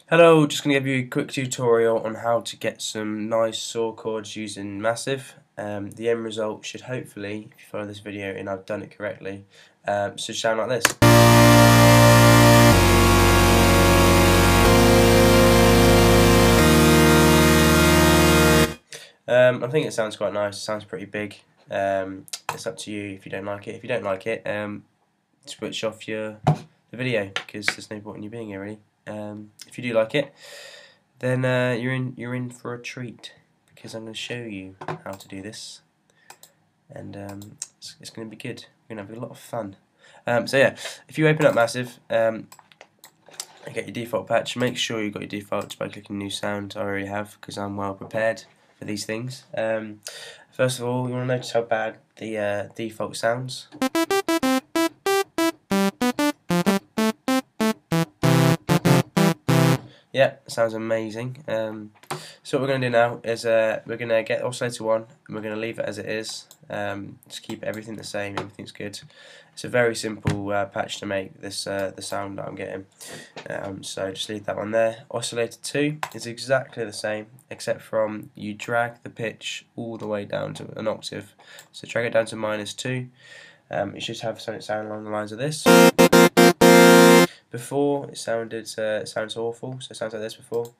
Hello, just going to give you a quick tutorial on how to get some nice saw chords using Massive. The end result should hopefully, if you follow this video and I've done it correctly, should sound like this. I think it sounds quite nice, it sounds pretty big. It's up to you if you don't like it. If you don't like it, switch off the video because there's no point in you being here really. If you do like it, then you're in for a treat because I'm going to show you how to do this, and it's going to be good. We're going to have a lot of fun. So yeah, if you open up Massive, and get your default patch, make sure you've got your defaults by clicking New Sound. I already have because I'm well prepared for these things. First of all, you want to notice how bad the default sounds. Yeah, sounds amazing. So what we're going to do now is we're going to get oscillator 1 and we're going to leave it as it is. Just keep everything the same, everything's good. It's a very simple patch to make this the sound that I'm getting. So just leave that one there. Oscillator 2 is exactly the same, except from you drag the pitch all the way down to an octave. So drag it down to -2. You should have something sound along the lines of this. Before it sounds awful, so it sounds like this before.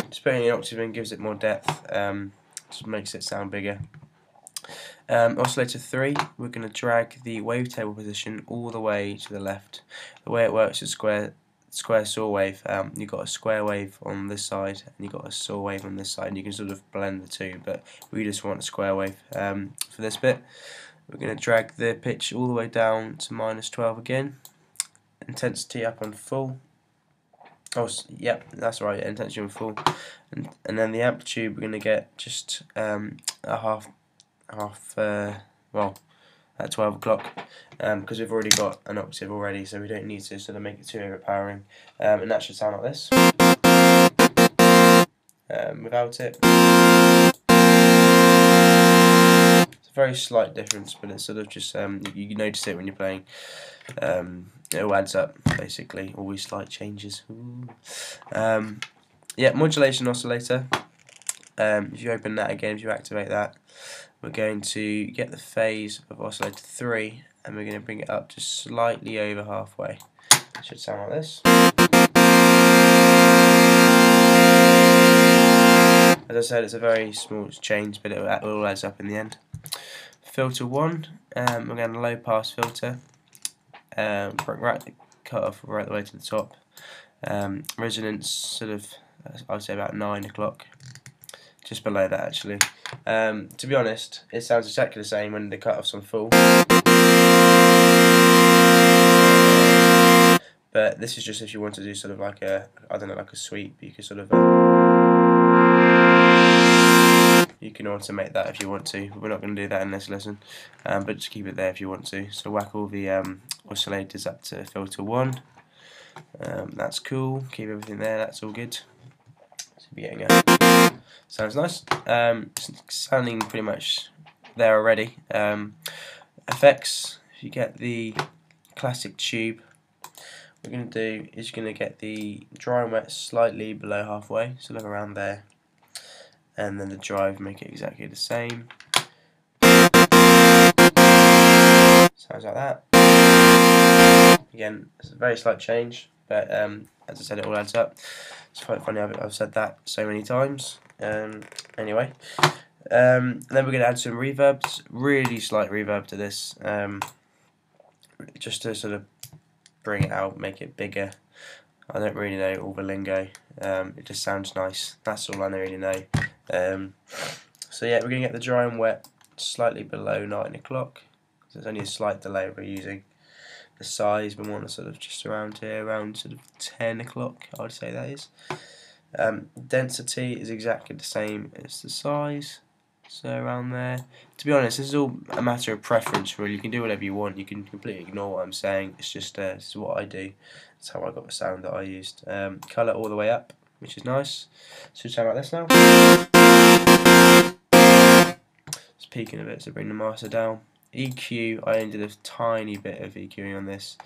Just putting an octave in gives it more depth, just makes it sound bigger. Oscillator 3, we're going to drag the wavetable position all the way to the left. The way it works is square saw wave. You've got a square wave on this side and you've got a saw wave on this side, and you can sort of blend the two, but we just want a square wave for this bit. We're going to drag the pitch all the way down to -12 again. Intensity up on full. Oh, yep, that's right, intensity on full. And then the amplitude we're going to get just a half well, at 12 o'clock, because we've already got an octave already, so we don't need to sort of make it too overpowering. And that should sound like this. Without it. Very slight difference, but it's sort of just you notice it when you're playing. It all adds up basically. Always slight changes. Yeah, modulation oscillator. If you open that again, if you activate that, we're going to get the phase of oscillator 3, and we're going to bring it up to slightly over halfway. It should sound like this. As I said, it's a very small change, but it all adds up in the end. Filter 1, we're going to low pass filter, cut off right the way to the top. Resonance sort of, I'd say about 9 o'clock, just below that actually. To be honest, it sounds exactly the same when the cut-off's on full. But this is just if you want to do sort of like a, I don't know, like a sweep. You can sort of you can automate that if you want to. We're not going to do that in this lesson, but just keep it there if you want to. So whack all the oscillators up to filter 1. That's cool. Keep everything there. That's all good. So be getting a sounds nice. Sounding pretty much there already. Effects. If you get the classic tube, what we're going to do is you're going to get the dry and wet slightly below halfway, so look around there, and then the drive, make it exactly the same. Sounds like that. Again, it's a very slight change, but as I said, it all adds up. It's quite funny I've said that so many times. Anyway, then we're going to add some reverbs, really slight reverb to this, just to sort of bring it out, make it bigger. I don't really know all the lingo, it just sounds nice, that's all I really know. So yeah, we're going to get the dry and wet slightly below 9 o'clock, because there's only a slight delay we're using. The size we want to sort of just around here, around sort of 10 o'clock, I would say that is. Density is exactly the same as the size, so around there. To be honest, this is all a matter of preference really. You can do whatever you want, you can completely ignore what I'm saying, it's just this is what I do. That's how I got the sound that I used. Colour all the way up, which is nice. Should sound like this now. Just peaking a bit, so bring the master down. EQ, I only did a tiny bit of EQing on this,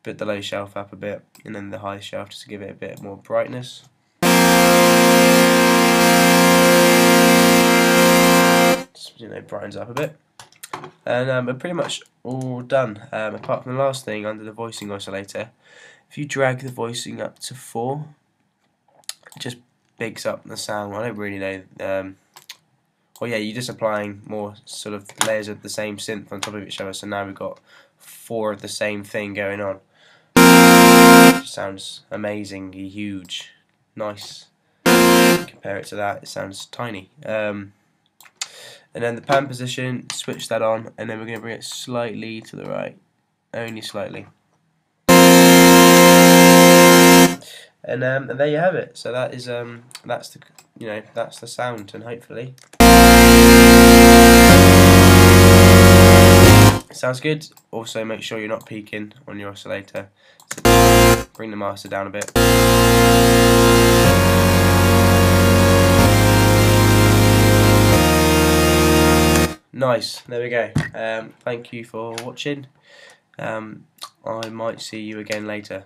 put the low shelf up a bit, and then the high shelf just to give it a bit more brightness. Just, brightens up a bit. And we're pretty much all done, apart from the last thing under the voicing oscillator. If you drag the voicing up to 4, it just bigs up the sound. I don't really know. Well, yeah, you're just applying more sort of layers of the same synth on top of each other, so now we've got 4 of the same thing going on. It sounds amazingly huge, nice. Compare it to that, it sounds tiny. And then the pan position, switch that on, and then we're going to bring it slightly to the right, only slightly. And there you have it. So that is that's the that's the sound, and hopefully it sounds good. Also, make sure you're not peaking on your oscillator. So bring the master down a bit. Nice. There we go. Thank you for watching. I might see you again later.